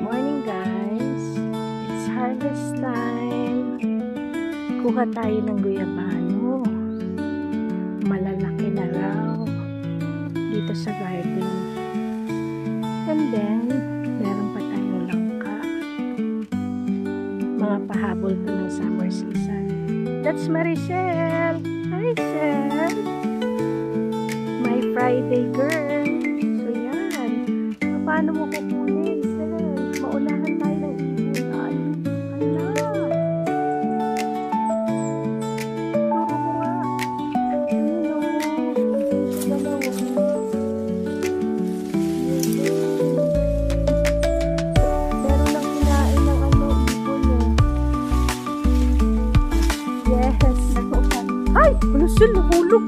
morning guys, it's harvest time. Kuha tayo ng guyabano, malalaki na raw dito sa garden. And then meron pa tayong langka, mga pahabol to ng summer season. That's Maricel. Hi Sel, my Friday girl. So yan, paano mo kukunin Sel? Maunahan tayo ng ibon. Hala, turo mo nga. Ayun o, sa dalawa. Meron lang kinain ng ibon o. Yes. Ay, ano Sel, nahulog.